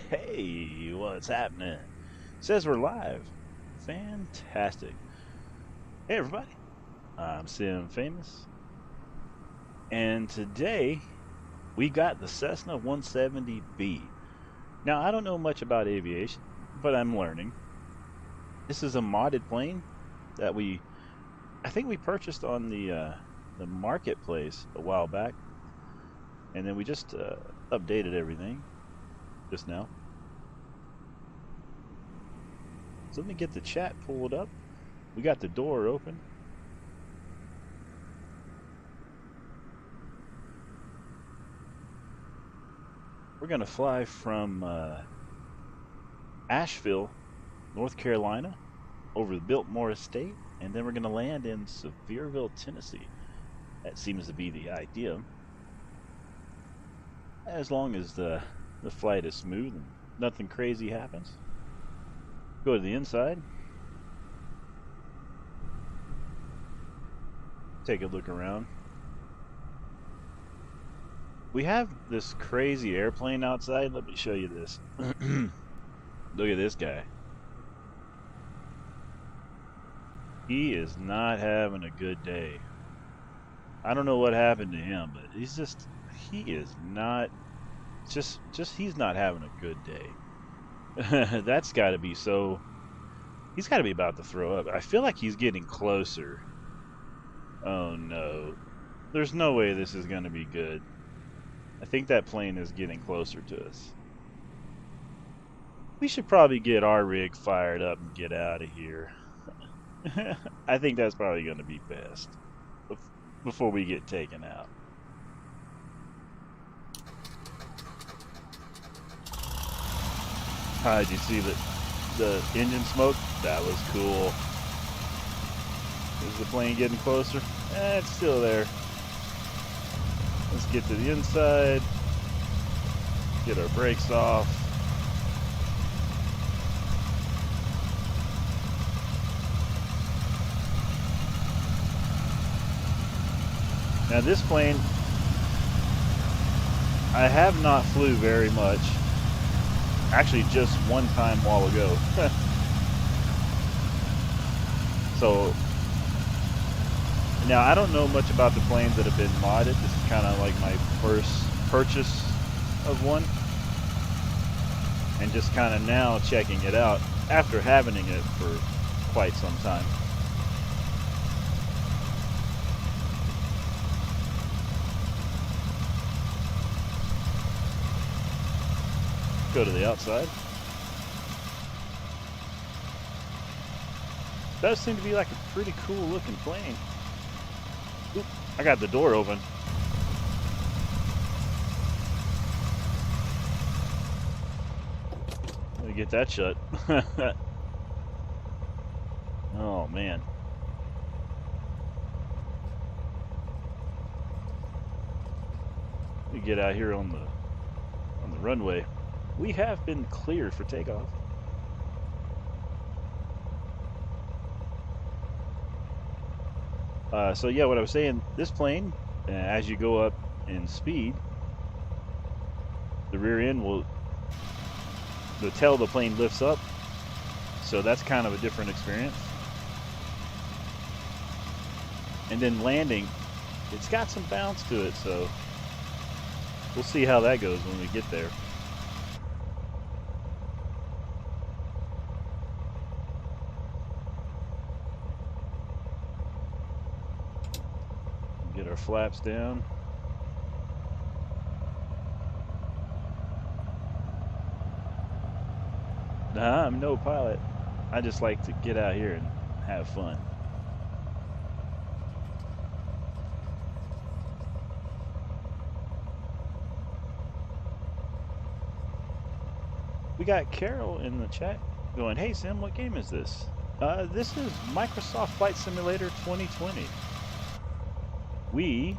Hey, what's happening? Says we're live. Fantastic. Hey, everybody. I'm Sim Famous. And today we got the Cessna 170B. Now, I don't know much about aviation, but I'm learning. This is a modded plane that I think we purchased on the marketplace a while back. And then we just updated everything just now. So let me get the chat pulled up. We got the door open. We're going to fly from Ashville, North Carolina, over the Biltmore Estate, and then we're going to land in Sevierville, Tennessee. That seems to be the idea. As long as the flight is smooth and nothing crazy happens. Go to the inside. Take a look around. We have this crazy airplane outside. Let me show you this. Look at this guy. He is not having a good day. I don't know what happened to him, but he is not he's not having a good day. That's got to be so. He's got to be about to throw up. I feel like he's getting closer. Oh no. There's no way this is going to be good. I think that plane is getting closer to us. We should probably get our rig fired up and get out of here. I think that's probably going to be best before we get taken out. Did you see the engine smoke? That was cool. Is the plane getting closer? It's still there. Let's get to the inside. Get our brakes off. Now this plane, I have not flew very much. Actually, just one time a while ago. So now I don't know much about the planes that have been modded. This is kind of like my first purchase of one, and just kind of now checking it out after having it for quite some time. Go to the outside. Does seem to be like a pretty cool looking plane. Oop, I got the door open. Let me get that shut. Oh man. Let me get out here on the runway. We have been cleared for takeoff. So yeah, what I was saying, this plane, as you go up in speed, the rear end will, the tail of the plane lifts up. So that's kind of a different experience. And then landing, it's got some bounce to it, so we'll see how that goes when we get there. Get our flaps down. Nah, I'm no pilot. I just like to get out here and have fun. We got Carol in the chat going, "Hey Sim, what game is this?" This is Microsoft Flight Simulator 2020. We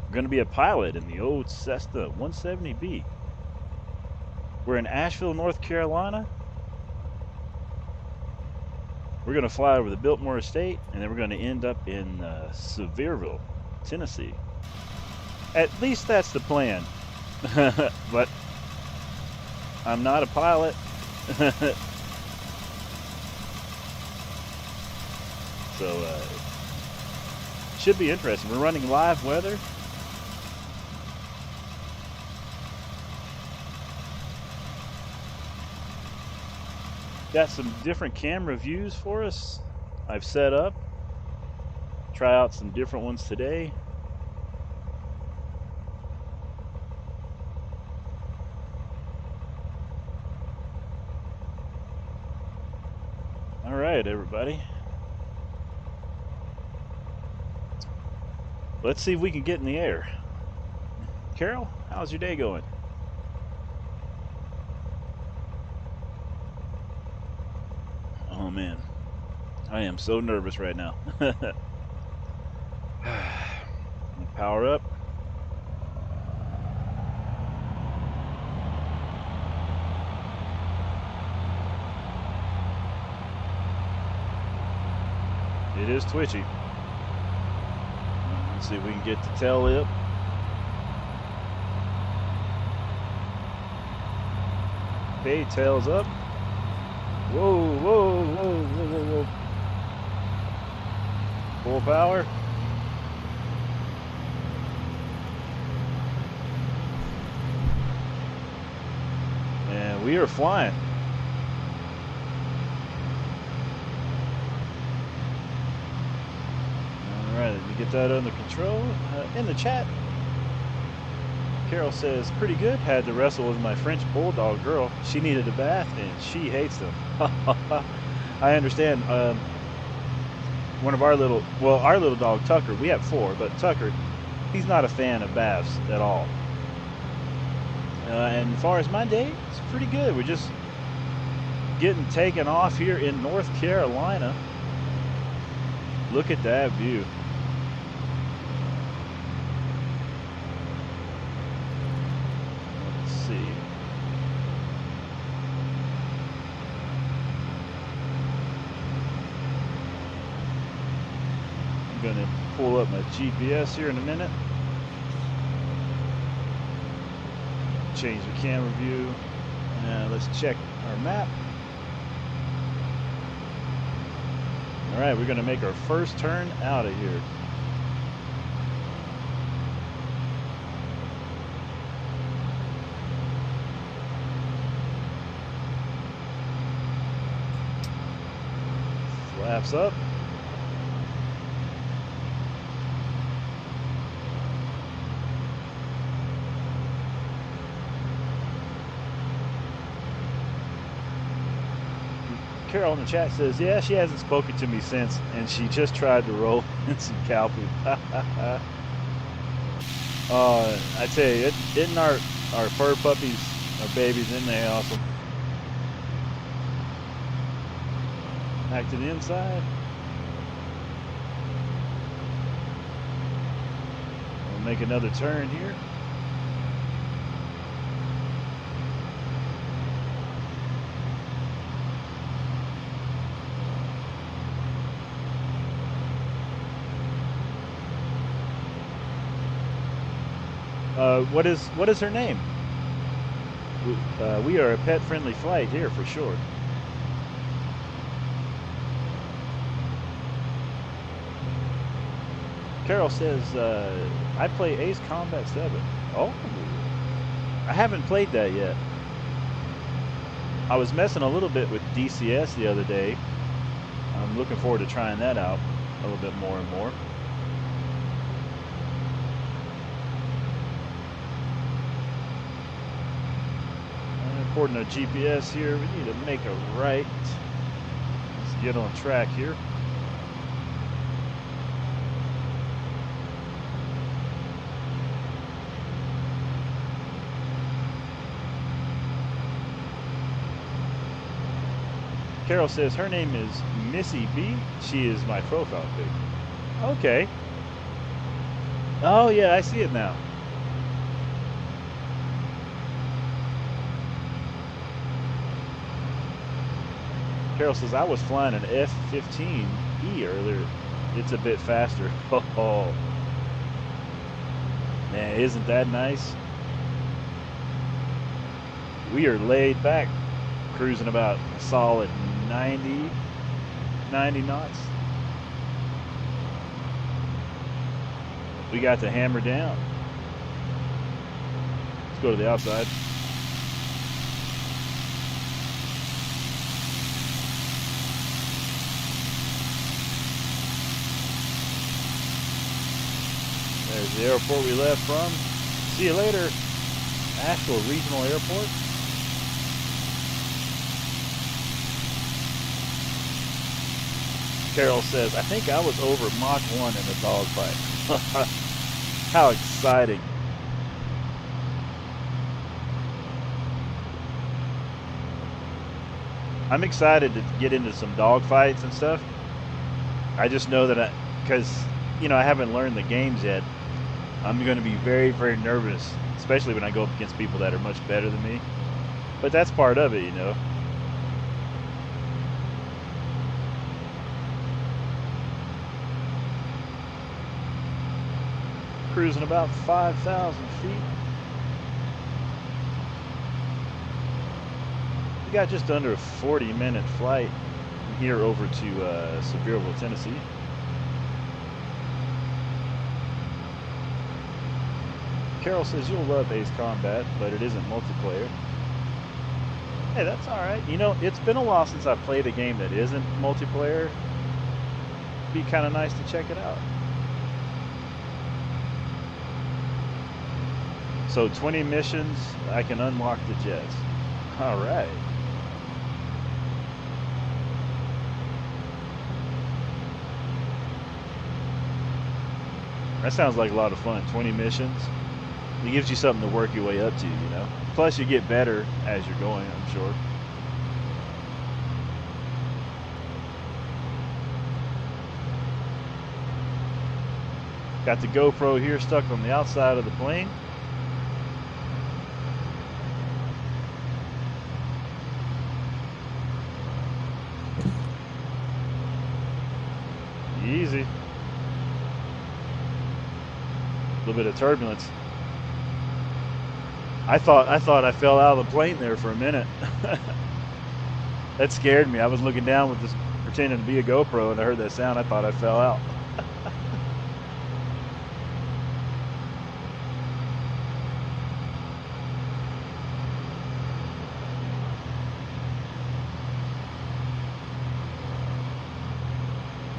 are going to be a pilot in the old Cessna 170B. We're in Ashville, North Carolina. We're going to fly over the Biltmore Estate, and then we're going to end up in Sevierville, Tennessee. At least that's the plan. But I'm not a pilot. So should be interesting. We're running live weather. Got some different camera views for us I've set up. Try out some different ones today. All right, everybody. Let's see if we can get in the air. Carol, how's your day going? Oh man, I am so nervous right now. Power up. It is twitchy. Let's see if we can get the tail lip. Okay, tail's up. Whoa, whoa, whoa, whoa, whoa, whoa. Full power. And we are flying. All right, let me get that under control. In the chat, Carol says, pretty good. Had to wrestle with my French bulldog girl. She needed a bath and she hates them. I understand. One of our little dog, Tucker, we have 4, but Tucker, he's not a fan of baths at all. And as far as my day, it's pretty good. We're just getting taken off here in North Carolina. Look at that view. Let's see. I'm going to pull up my GPS here in a minute. Change the camera view. Let's check our map. All right, we're going to make our first turn out of here. Flaps up. Carol in the chat says, yeah, she hasn't spoken to me since, and she just tried to roll in some cow poop. I tell you, isn't our fur puppies, our babies, isn't they awesome? Back to the inside. We'll make another turn here. What is her name? We are a pet-friendly flight here for sure. Carol says, I play Ace Combat 7. Oh, I haven't played that yet. I was messing a little bit with DCS the other day. I'm looking forward to trying that out a little bit more and more. According to GPS here, we need to make a right. Let's get on track here. Carol says her name is Missy B. She is my profile pic. Okay. Oh yeah, I see it now. Carol says, I was flying an F-15E earlier. It's a bit faster. Oh, Man, isn't that nice? We are laid back, cruising about a solid 90 knots. We got the hammer down. Let's go to the outside. There's the airport we left from. See you later, Ashville Regional Airport. Carol says, I think I was over Mach 1 in the dogfight. How exciting. I'm excited to get into some dogfights and stuff. I just know that because, you know, I haven't learned the games yet. I'm going to be very, very nervous, especially when I go up against people that are much better than me. But that's part of it, you know. Cruising about 5,000 feet. We got just under a 40-minute flight from here over to Sevierville, Tennessee. Carol says you'll love Ace Combat, but it isn't multiplayer. Hey, that's alright. You know, it's been a while since I've played a game that isn't multiplayer. It'd be kind of nice to check it out. So 20 missions, I can unlock the jets. Alright. That sounds like a lot of fun. 20 missions. It gives you something to work your way up to, you know. Plus you get better as you're going, I'm sure. Got the GoPro here stuck on the outside of the plane. Easy. A little bit of turbulence. I thought I fell out of the plane there for a minute. That scared me. I was looking down with this, pretending to be a GoPro, and I heard that sound. I thought I fell out.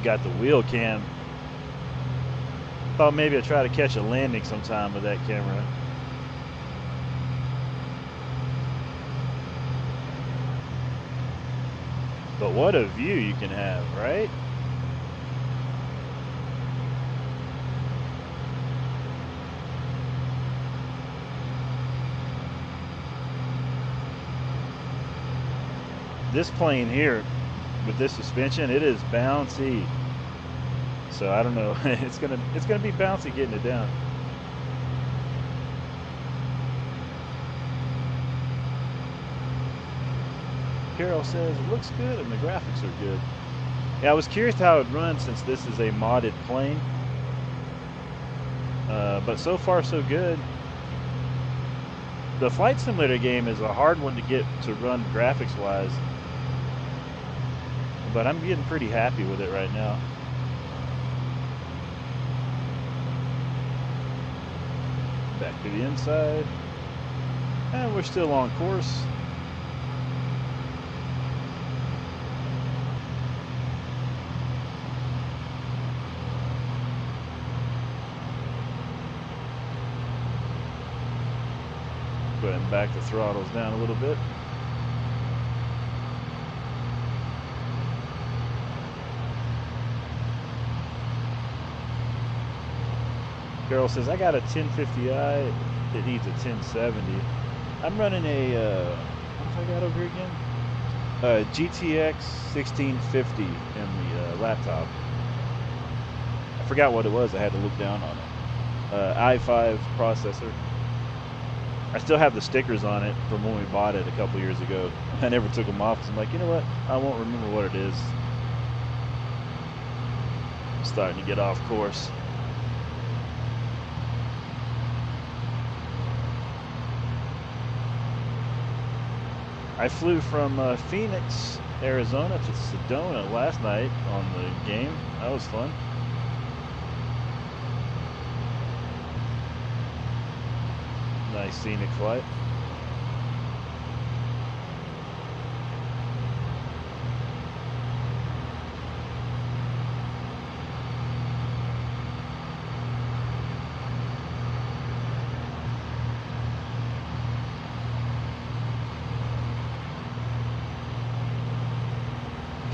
Got the wheel cam. Thought maybe I'd try to catch a landing sometime with that camera. But what a view you can have, right? This plane here, with this suspension, it is bouncy. So I don't know. it's gonna be bouncy getting it down. Carol says it looks good and the graphics are good. Yeah, I was curious how it runs since this is a modded plane. But so far so good. The Flight Simulator game is a hard one to get to run graphics wise. But I'm getting pretty happy with it right now. Back to the inside. And we're still on course. Go ahead and back the throttles down a little bit. Carol says, I got a 1050i that needs a 1070. I'm running a, what have I got over here again? GTX 1650 in the laptop. I forgot what it was, I had to look down on it. i5 processor. I still have the stickers on it from when we bought it a couple years ago. I never took them off because I'm like, you know what? I won't remember what it is. I'm starting to get off course. I flew from Phoenix, Arizona to Sedona last night on the game. That was fun. Nice scenic flight.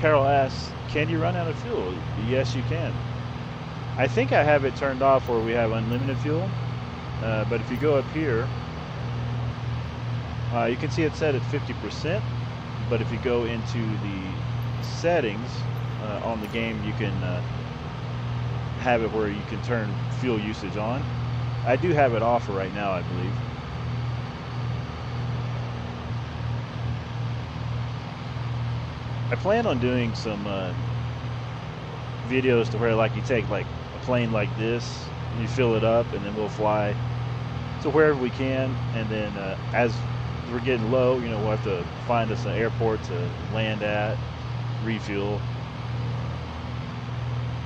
Carol asks, can you run out of fuel? Yes, you can. I think I have it turned off where we have unlimited fuel. But if you go up here, you can see it set at 50%. But if you go into the settings on the game, you can have it where you can turn fuel usage on. I do have it off for right now, I believe. I plan on doing some videos to where like you take like a plane like this, and you fill it up, and then we'll fly to wherever we can, and then as we're getting low, you know, we'll have to find us an airport to land at, refuel.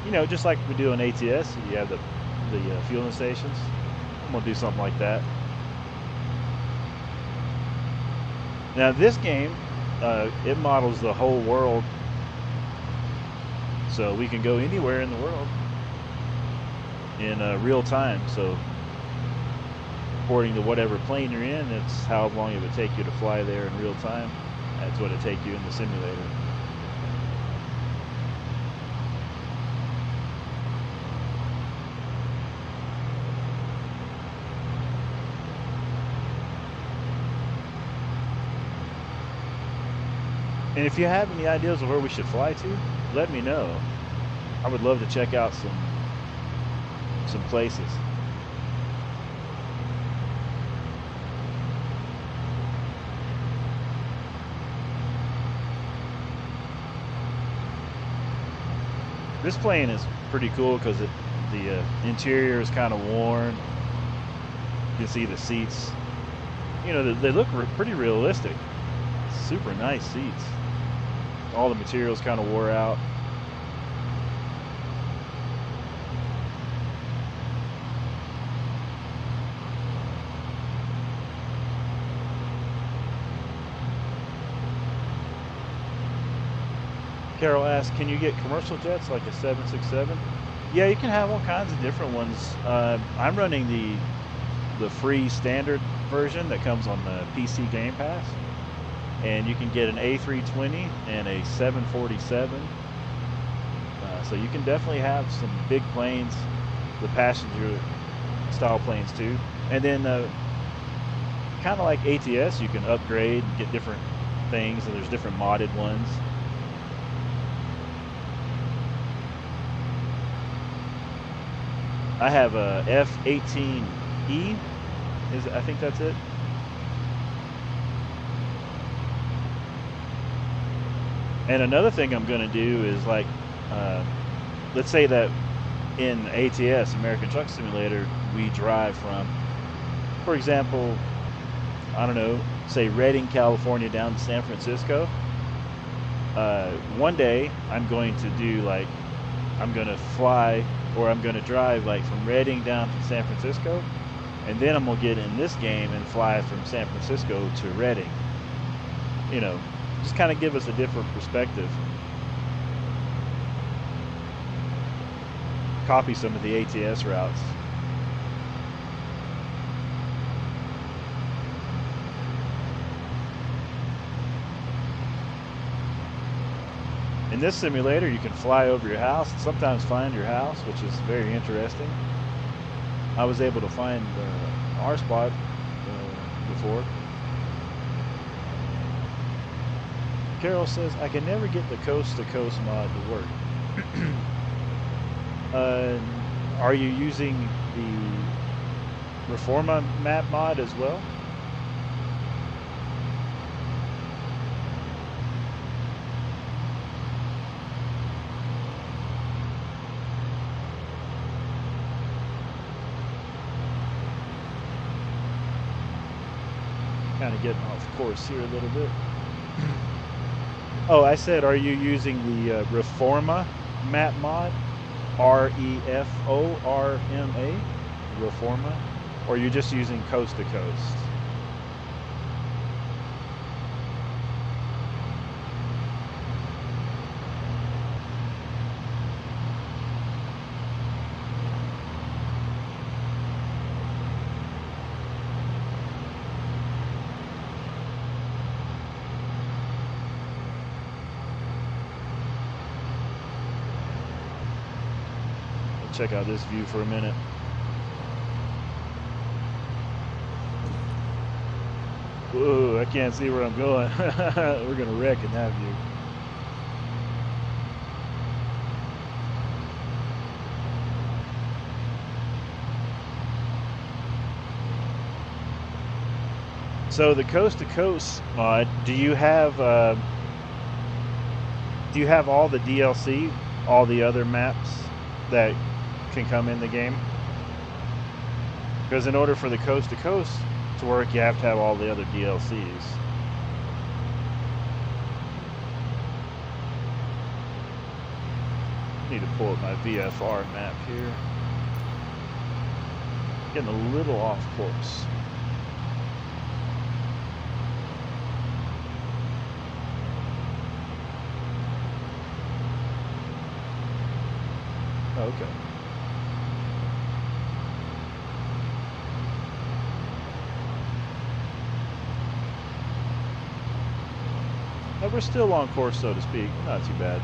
You know, just like we do on ATS, you have the fueling stations. I'm gonna do something like that. Now this game, it models the whole world, so we can go anywhere in the world in real time. So according to whatever plane you're in, it's how long it would take you to fly there in real time. That's what it take you in the simulator. And if you have any ideas of where we should fly to, let me know. I would love to check out some places. This plane is pretty cool because the interior is kind of worn. You can see the seats. You know, they look pretty realistic. Super nice seats. All the materials kind of wore out. Carol asks, can you get commercial jets like a 767? Yeah, you can have all kinds of different ones. I'm running the free standard version that comes on the PC Game Pass. And you can get an A320 and a 747. So you can definitely have some big planes, the passenger style planes too. And then kind of like ATS, you can upgrade and get different things, and there's different modded ones. I have a F-18E, I think that's it. And another thing I'm going to do is like, let's say that in ATS, American Truck Simulator, we drive from, for example, I don't know, say Redding, California down to San Francisco. One day I'm going to do like, I'm going to fly, or I'm going to drive like from Redding down to San Francisco, and then I'm going to get in this game and fly from San Francisco to Redding. You know, just kind of give us a different perspective. Copy some of the ATS routes. In this simulator, you can fly over your house and sometimes find your house, which is very interesting. I was able to find our spot before. Carol says, I can never get the coast-to-coast mod to work. Are you using the Reforma map mod as well? Kind of getting off course here a little bit. Oh, I said, are you using the Reforma map mod? REFORMA? Reforma? Or are you just using Coast to Coast? Check out this view for a minute. Whoa, I can't see where I'm going. We're gonna wreck in that view. So the Coast to Coast mod, do you have all the DLC, all the other maps that can come in the game? Because in order for the Coast to Coast to work, you have to have all the other DLCs. Need to pull up my VFR map here. Getting a little off course. Okay. But we're still on course, so to speak. Not too bad.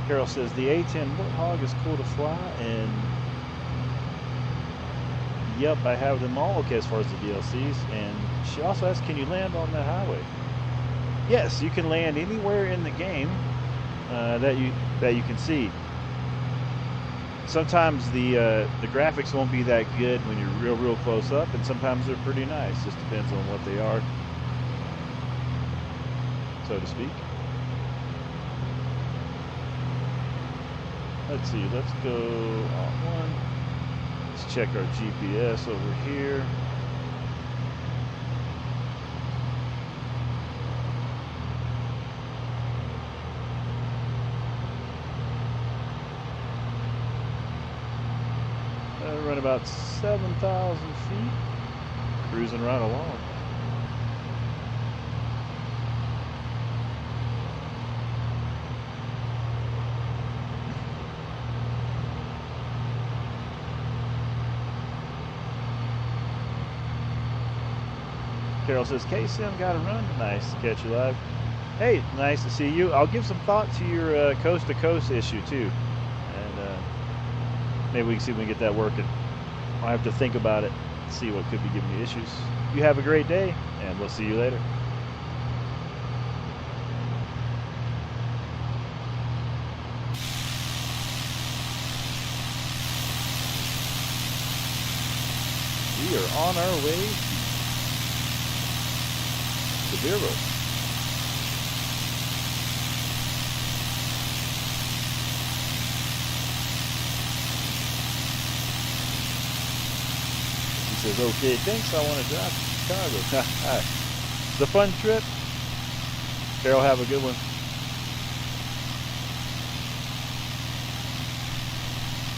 Carol says the A10 Warthog is cool to fly, and yep, I have them all. Okay, as far as the DLCs, and she also asks, can you land on that highway? Yes, you can land anywhere in the game that you can see. Sometimes the graphics won't be that good when you're real close up, and sometimes they're pretty nice. Just depends on what they are, so to speak. Let's see, let's go on one. Let's check our GPS over here. Run about 7,000 feet, cruising right along. Carol says, K-Sim got to run. Nice to catch you live. Hey, nice to see you. I'll give some thought to your coast-to-coast issue, too. And maybe we can see if we can get that working. I'll have to think about it, see what could be giving me issues. You have a great day, and we'll see you later. We are on our way to Sevierville. He says, okay, thanks, I want to drive to Chicago. It's a fun trip. Carol, have a good one.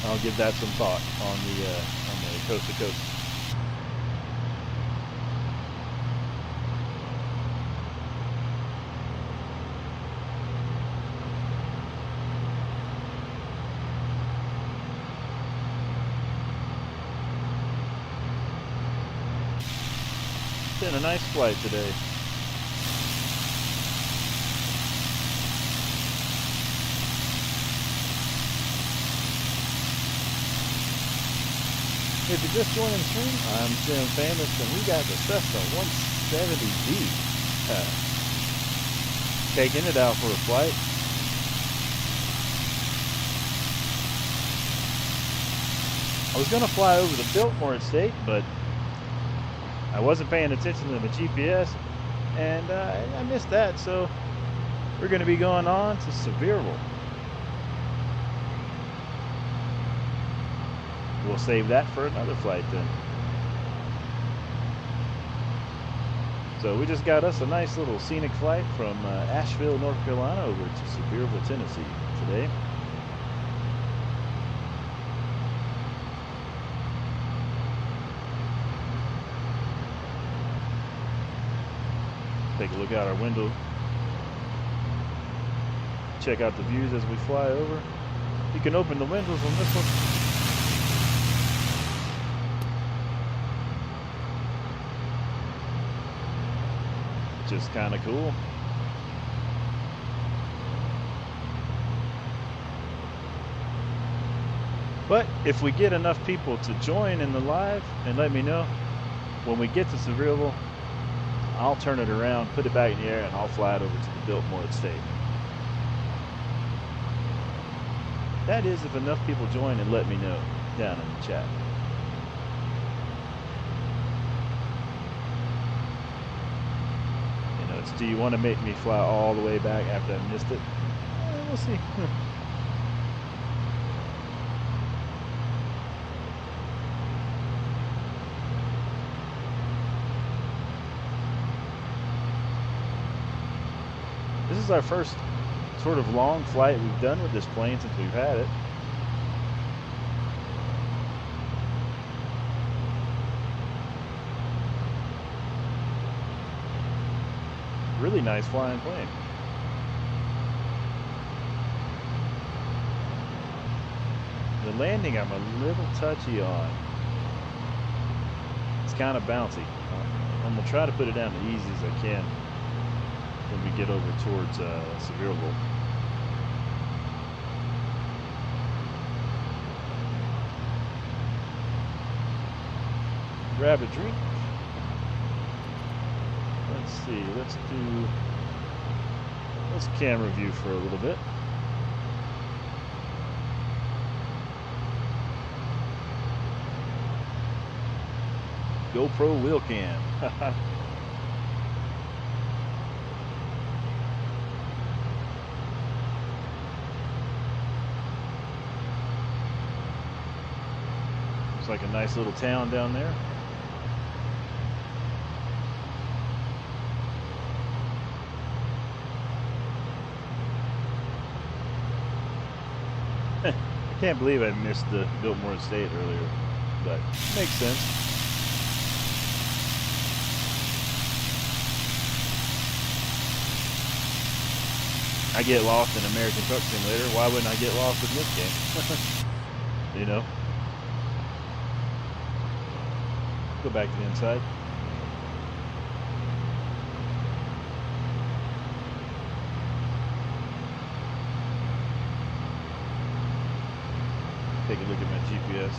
I'll give that some thought on the coast to coast. Been a nice flight today. If you're just joining the stream, I'm Sim Famous, and we got the CESSNA 170D taking it out for a flight. I was going to fly over the Biltmore Estate, but I wasn't paying attention to the GPS, and I missed that. So we're going to be going on to Sevierville. We'll save that for another flight then. So we just got us a nice little scenic flight from Ashville, North Carolina over to Sevierville, Tennessee today. Take a look out our window. Check out the views as we fly over. You can open the windows on this one. Just kind of cool. But if we get enough people to join in the live and let me know, when we get to Sevierville, I'll turn it around, put it back in the air, and I'll fly it over to the Biltmore Estate. That is, if enough people join and let me know down in the chat. You know, it's, do you want to make me fly all the way back after I missed it? We'll see. This is our first sort of long flight we've done with this plane since we've had it. Really nice flying plane. The landing I'm a little touchy on. It's kind of bouncy. I'm gonna try to put it down as easy as I can when we get over towards Sevierville. Grab a drink. Let's see, let's camera view for a little bit. GoPro wheel cam. Looks like a nice little town down there. I can't believe I missed the Biltmore Estate earlier, but makes sense. I get lost in American Truck Simulator. Why wouldn't I get lost in this game? You know? Go back to the inside. Take a look at my GPS.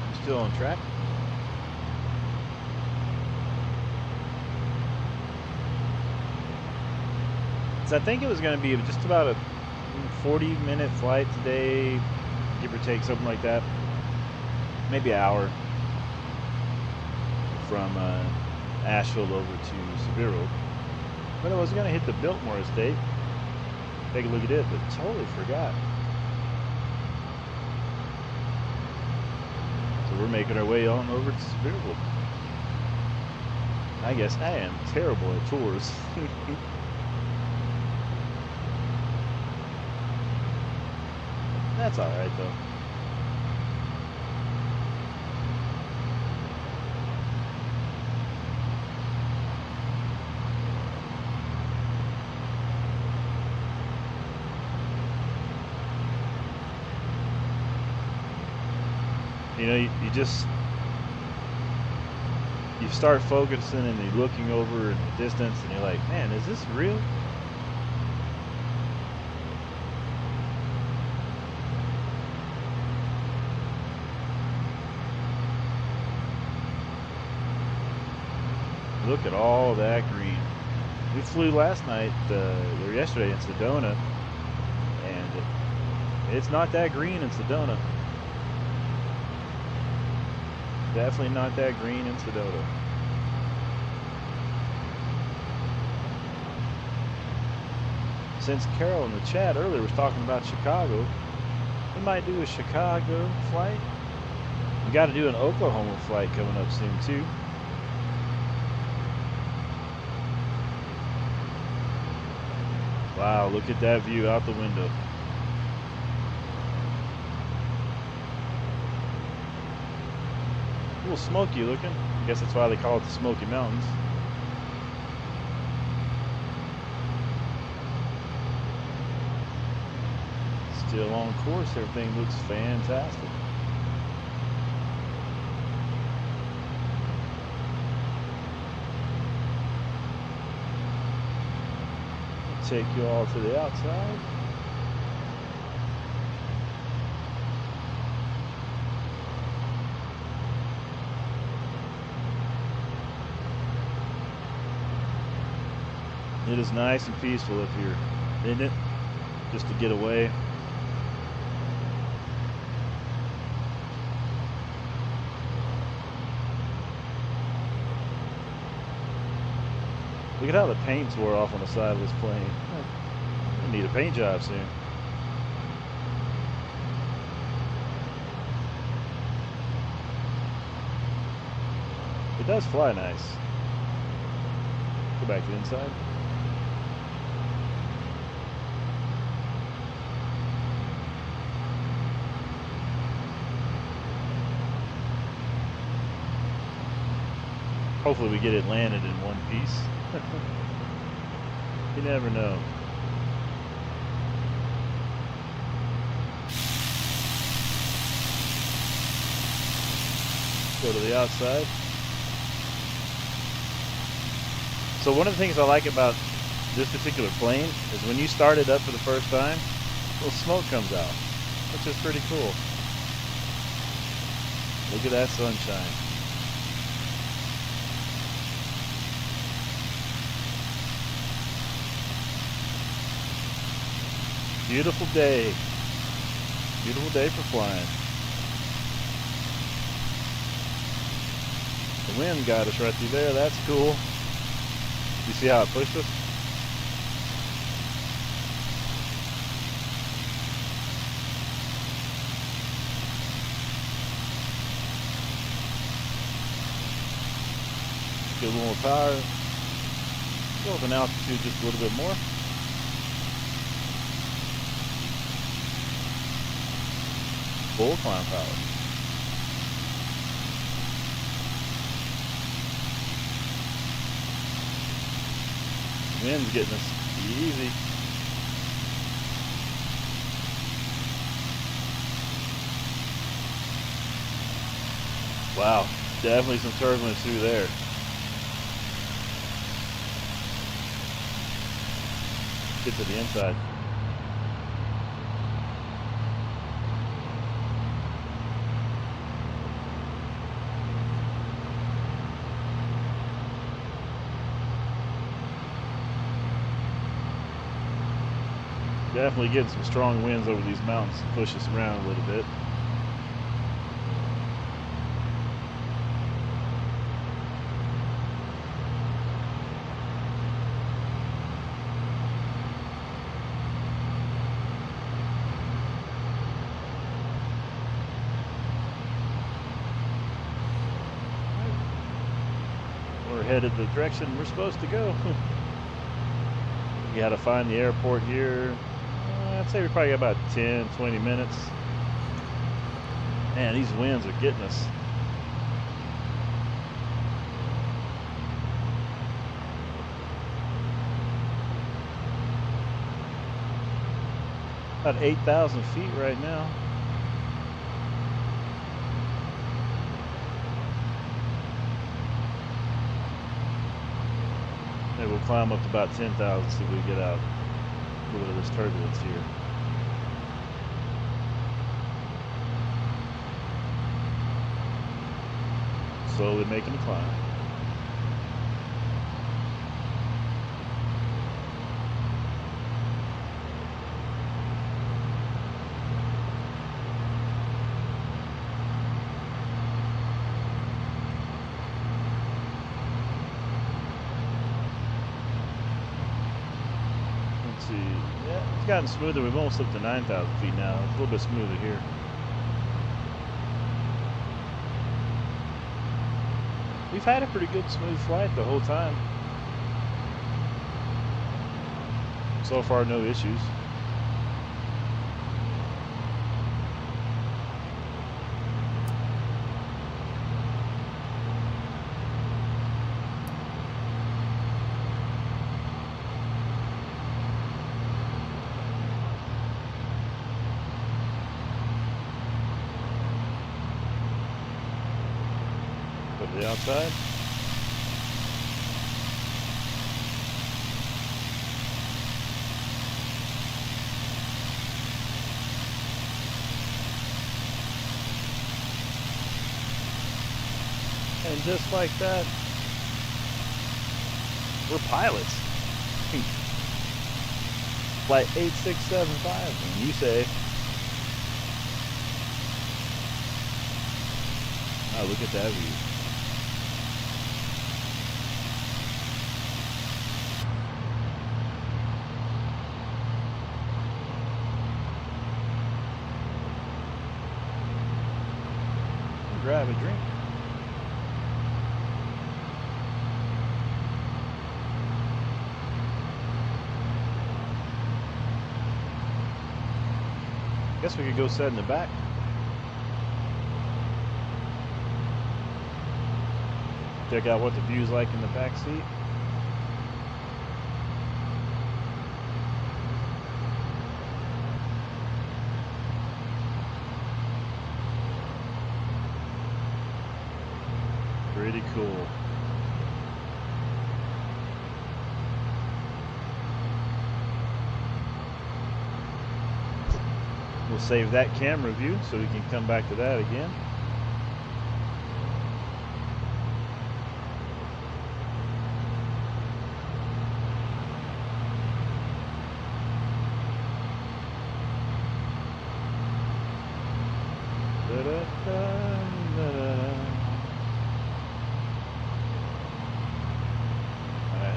I'm still on track. So I think it was going to be just about a 40-minute flight today, give or take, something like that. Maybe an hour from Ashville over to Sevierville. But I was going to hit the Biltmore Estate, take a look at it, but totally forgot. So we're making our way on over to Sevierville. I guess I am terrible at tours. That's alright though. You know, you start focusing and you're looking over in the distance and you're like, man, is this real? Look at all that green. We flew last night, or yesterday in Sedona, and it's not that green in Sedona. Definitely not that green in Sedona. Since Carol in the chat earlier was talking about Chicago, we might do a Chicago flight. We got to do an Oklahoma flight coming up soon too. Wow, look at that view out the window. A little smoky looking. I guess that's why they call it the Smoky Mountains. Still on course, everything looks fantastic. Take you all to the outside. It is nice and peaceful up here, isn't it? Just to get away. Look at how the paint's wore off on the side of this plane. I need a paint job soon. It does fly nice. Go back to the inside. Hopefully we get it landed in one piece. You never know. Go to the outside. So one of the things I like about this particular plane is when you start it up for the first time, a little smoke comes out, which is pretty cool. Look at that sunshine. Beautiful day. Beautiful day for flying. The wind got us right through there. That's cool. You see how it pushed us? Get a little more power. Go up in altitude just a little bit more. Full climb power. Wind's getting us easy. Wow, definitely some turbulence through there. Get to the inside. Definitely getting some strong winds over these mountains to push us around a little bit. We're headed the direction we're supposed to go. We got to find the airport here. I'd say we probably got about 10, 20 minutes. Man, these winds are getting us. About 8,000 feet right now. Maybe we'll climb up to about 10,000, see if we can get out a little bit of this turbulence here. Slowly making the climb. gotten smoother. We've almost up to 9,000 feet now. It's a little bit smoother here. We've had a pretty good smooth flight the whole time. So far, no issues. Go to the outside. And just like that, we're pilots. Flight 8675, and you say, oh, look at that view. Grab a drink. Guess we could go sit in the back. Check out what the view's like in the back seat. Pretty cool. We'll save that camera view so we can come back to that again.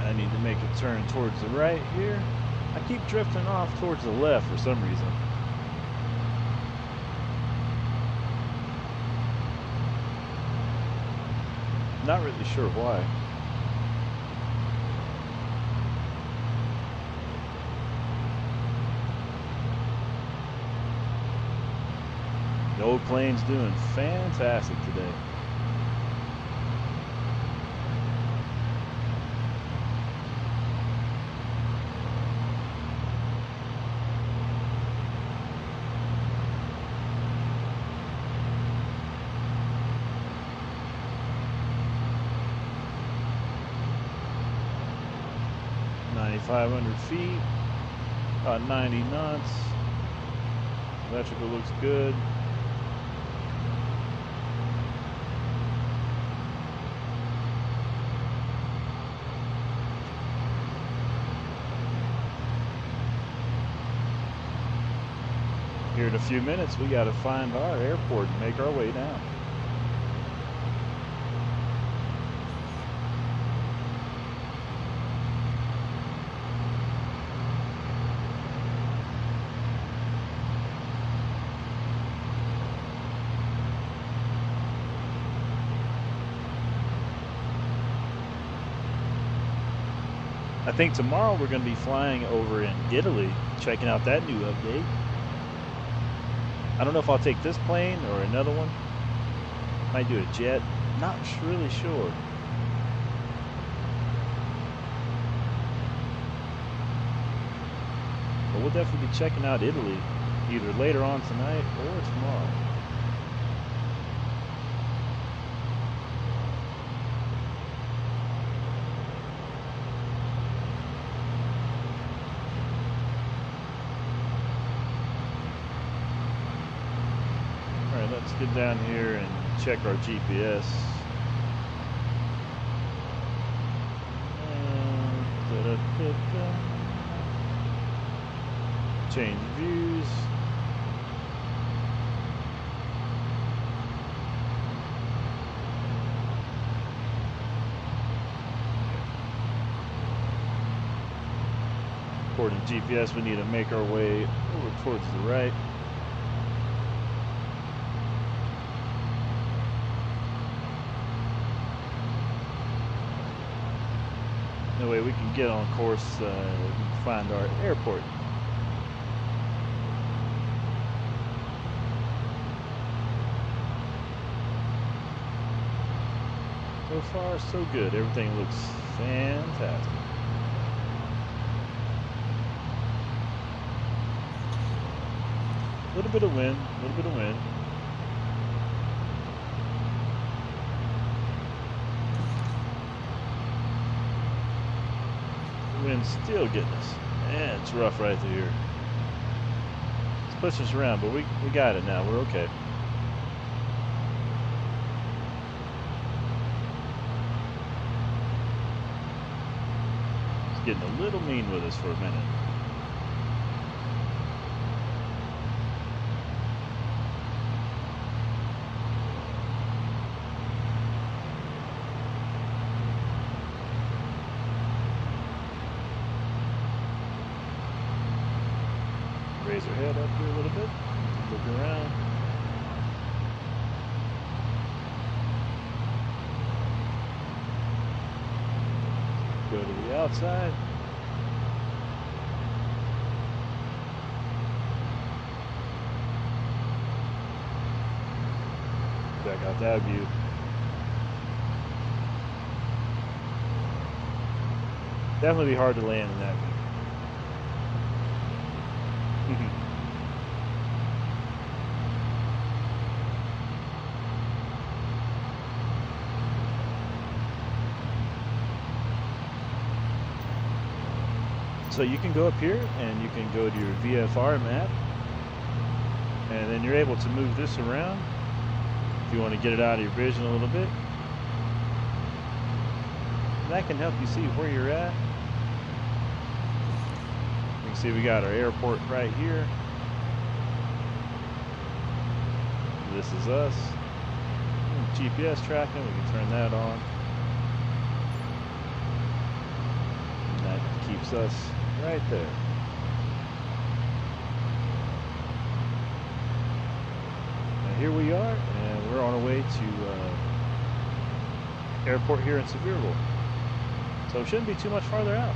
I need to make a turn towards the right here. I keep drifting off towards the left for some reason. Not really sure why. The old plane's doing fantastic today. .500 feet, about 90 knots. Electrical looks good. Here in a few minutes, we got to find our airport and make our way down. I think tomorrow we're going to be flying over in Italy, checking out that new update. I don't know if I'll take this plane or another one. Might do a jet. Not really sure. But we'll definitely be checking out Italy either later on tonight or tomorrow. Let's get down here and check our GPS. Change views. according to GPS, we need to make our way over towards the right. That way we can get on course and find our airport. So far, so good. Everything looks fantastic. A little bit of wind, a little bit of wind. The wind's still getting us. Man, it's rough right through here. It's pushing us around, but we got it now. We're okay. It's getting a little mean with us for a minute. Raise our head up here a little bit, look around. Go to the outside. Back out that view. Definitely be hard to land in that view. So you can go up here and you can go to your VFR map, and then you're able to move this around if you want to get it out of your vision a little bit. That can help you see where you're at. You can see we got our airport right here. This is us. GPS tracking, we can turn that on. And that keeps us right there. Now here we are, and we're on our way to airport here in Sevierville. So it shouldn't be too much farther out.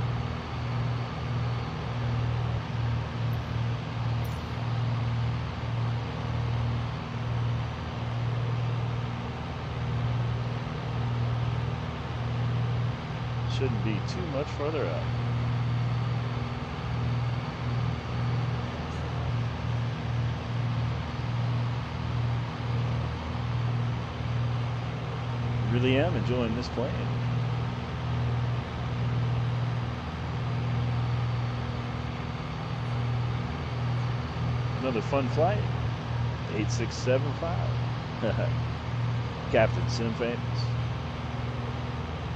Shouldn't be too much farther out. Really am enjoying this plane. Another fun flight, 8675. Captain Sim Famous.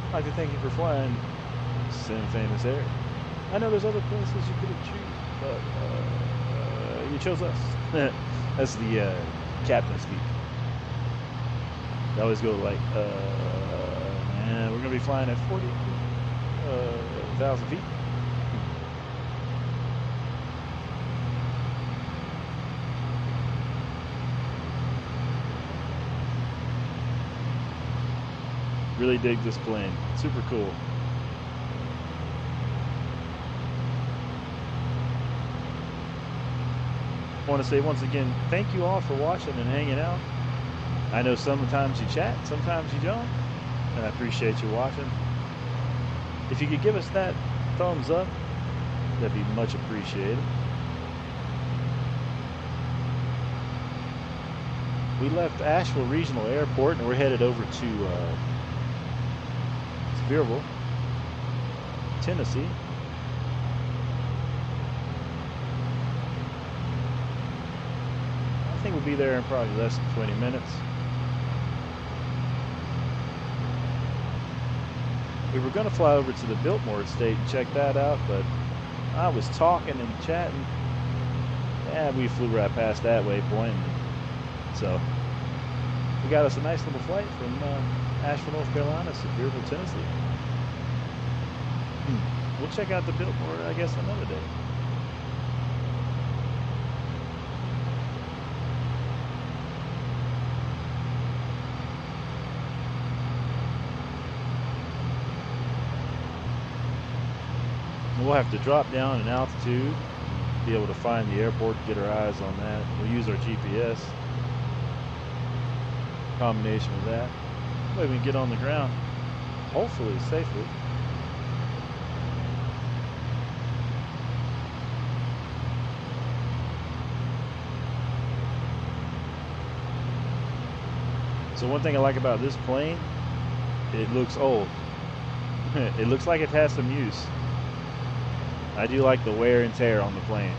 I'd like to thank you for flying Sim Famous Air. I know there's other places you could have chosen, but you chose us. That's the captain speak. They always go like, and we're gonna be flying at 40,000 feet. Really dig this plane. Super cool. I want to say once again, thank you all for watching and hanging out. I know sometimes you chat, sometimes you don't, and I appreciate you watching. If you could give us that thumbs up, that'd be much appreciated. We left Ashville Regional Airport and we're headed over to Sevierville, Tennessee. I think we'll be there in probably less than 20 minutes. We were going to fly over to the Biltmore Estate and check that out, but I was talking and chatting. Yeah, we flew right past that waypoint. So we got us a nice little flight from Asheville, North Carolina, Sevierville, Tennessee. we'll check out the billboard, I guess, another day. We'll have to drop down in altitude, be able to find the airport, get our eyes on that. We'll use our GPS. Combination of that. That way we can get on the ground, hopefully safely. So one thing I like about this plane, it looks old. It looks like it has some use. I do like the wear and tear on the plane.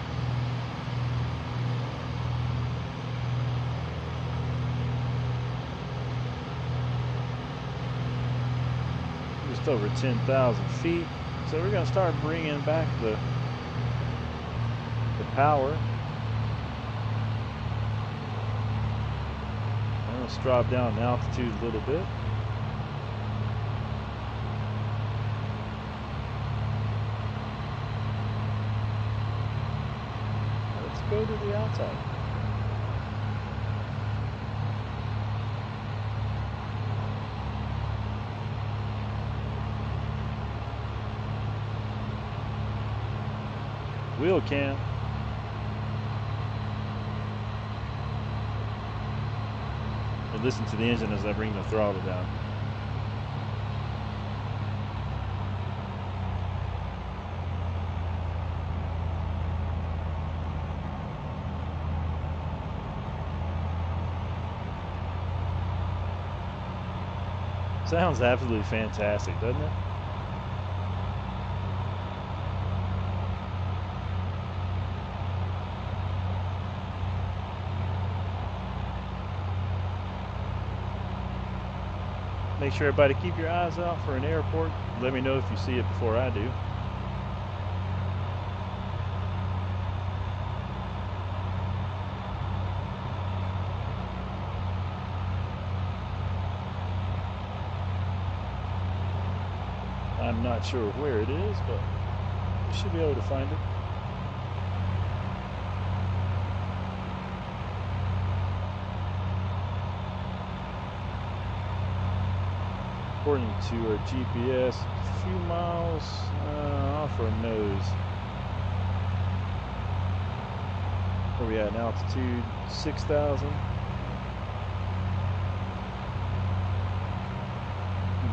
Just over 10,000 feet. So we're going to start bringing back the power. Let's drop down in altitude a little bit. Let's go to the outside. Wheel cam. And listen to the engine as I bring the throttle down. Sounds absolutely fantastic, doesn't it? Make sure everybody keep your eyes out for an airport. Let me know if you see it before I do. I'm not sure where it is, but you should be able to find it. According to our GPS, a few miles off our nose. Where we at in altitude? 6,000.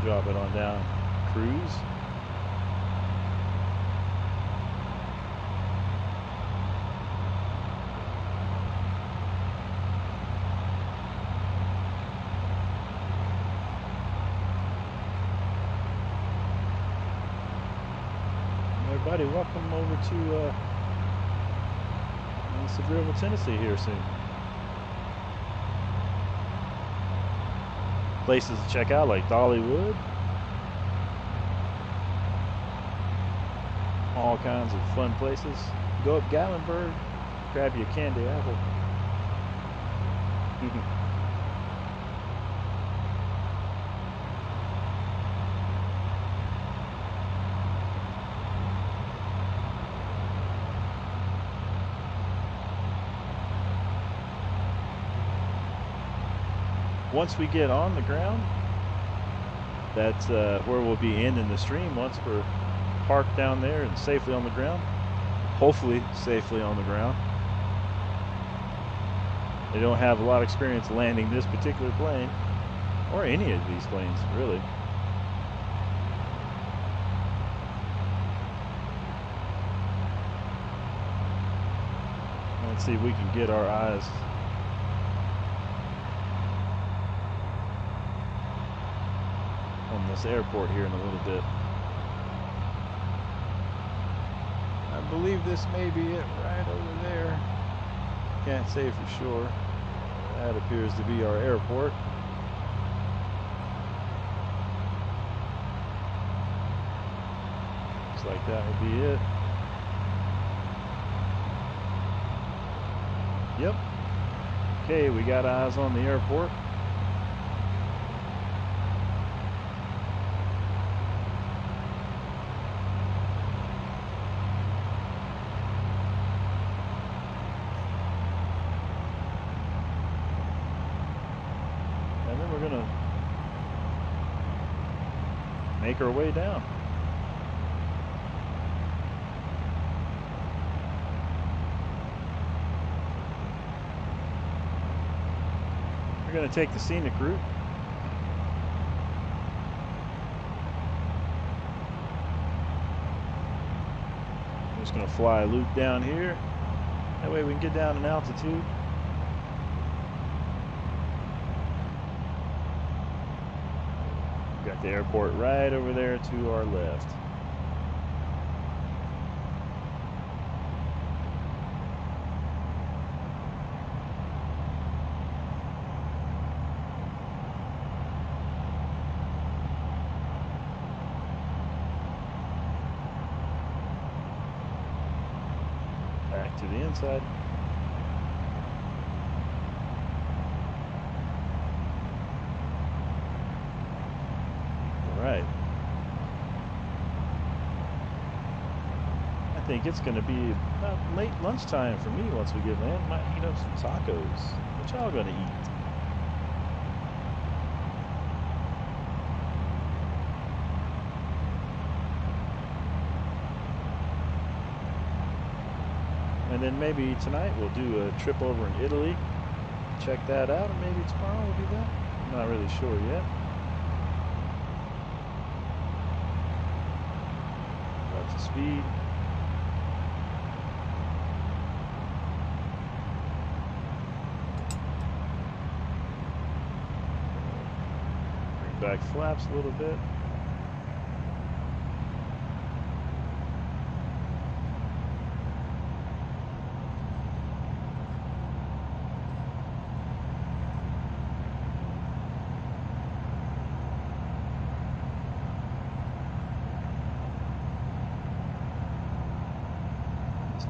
Drop it on down. Cruise. Everybody, welcome over to Sevierville, Tennessee here soon. Places to check out like Dollywood. All kinds of fun places. Go up Gatlinburg, grab you a candy apple. Once we get on the ground, that's where we'll be ending the stream once we're parked down there and safely on the ground. Hopefully safely on the ground. They don't have a lot of experience landing this particular plane, or any of these planes, really. Let's see if we can get our eyes on this airport here in a little bit. I believe this may be it right over there. Can't say for sure. That appears to be our airport. Looks like that would be it. Yep. Okay, we got eyes on the airport. we're gonna make our way down. We're gonna take the scenic route. I'm just gonna fly a loop down here. That way we can get down in altitude. Got the airport right over there to our left. Back to the inside. Right. I think it's going to be about late lunchtime for me once we get land. Might heat up some tacos. What y'all going to eat? And then maybe tonight we'll do a trip over in Italy. Check that out, and maybe tomorrow we'll do that. I'm not really sure yet. Speed. Bring back flaps a little bit.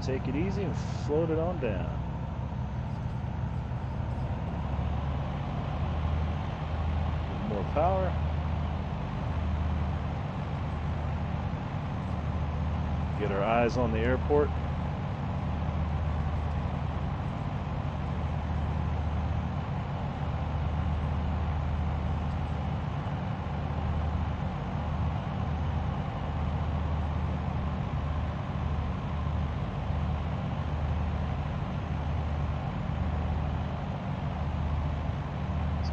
Take it easy and float it on down. More power. Get our eyes on the airport.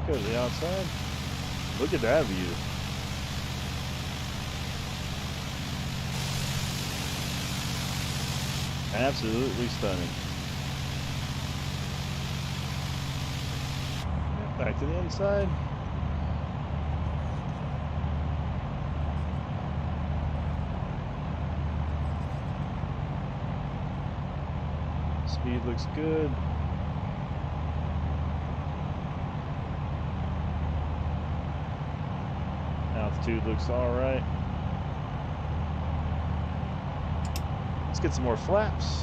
Go to the outside. Look at that view. Absolutely stunning. Back to the inside. Speed looks good. Altitude looks all right. Let's get some more flaps.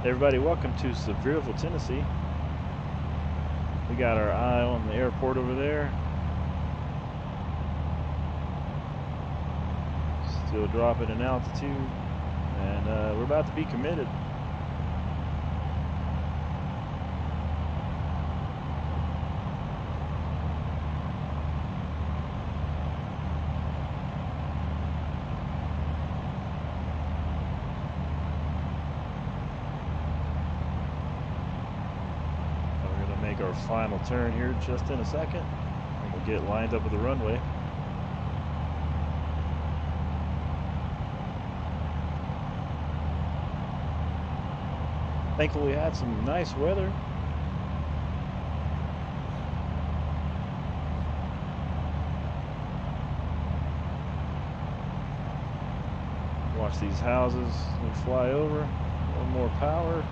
Hey everybody, welcome to Sevierville, Tennessee. We got our eye on the airport over there. Still dropping in altitude, and we're about to be committed. Our final turn here just in a second, and we'll get lined up with the runway. Thankfully we had some nice weather. Watch these houses and fly over. A little more power.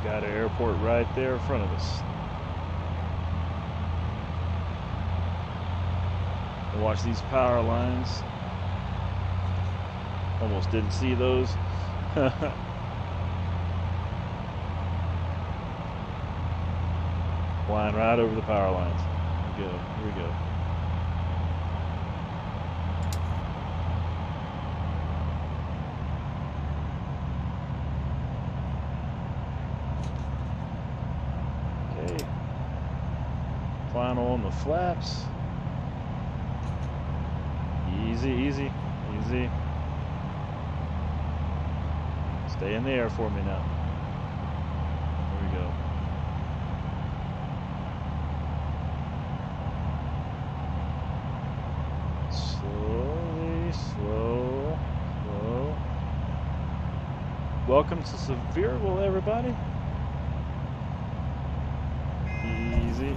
Got an airport right there in front of us. And watch these power lines. Almost didn't see those. Flying right over the power lines. Here we go. Here we go. down on the flaps. Easy, easy, easy. Stay in the air for me now. There we go. Slowly, slow, slow. Welcome to Sevierville, everybody. Easy,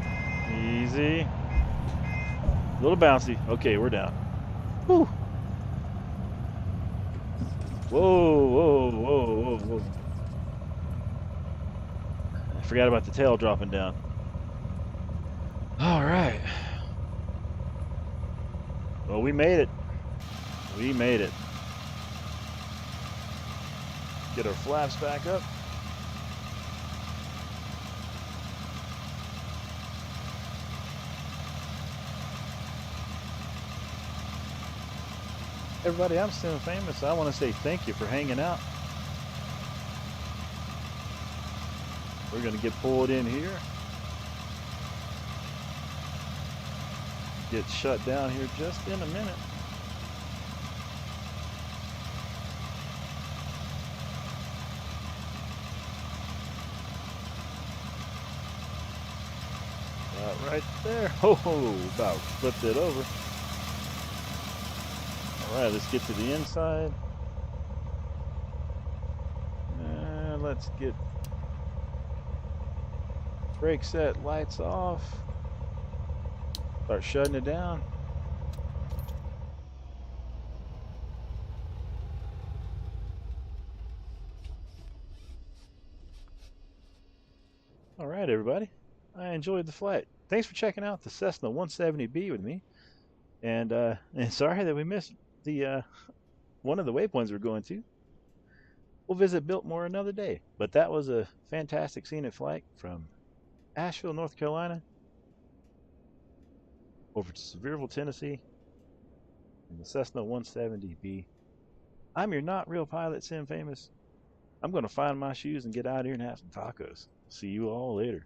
easy. A little bouncy. Okay, we're down. Whew. Whoa, whoa, whoa, whoa, whoa. I forgot about the tail dropping down. All right. Well, we made it. We made it. Get our flaps back up. Everybody, I'm Sim Famous. I want to say thank you for hanging out. We're going to get pulled in here. Get shut down here just in a minute. Right there. Oh, about flipped it over. All right, let's get to the inside. And let's get brake set, lights off. Start shutting it down. All right, everybody. I enjoyed the flight. Thanks for checking out the Cessna 170B with me. And sorry that we missed the one of the waypoints we're going to. We'll visit Biltmore another day. But that was a fantastic scenic flight from Asheville, North Carolina, over to Sevierville, Tennessee, in the Cessna 170B. I'm your not real pilot, Sim Famous. I'm going to find my shoes and get out here and have some tacos. See you all later.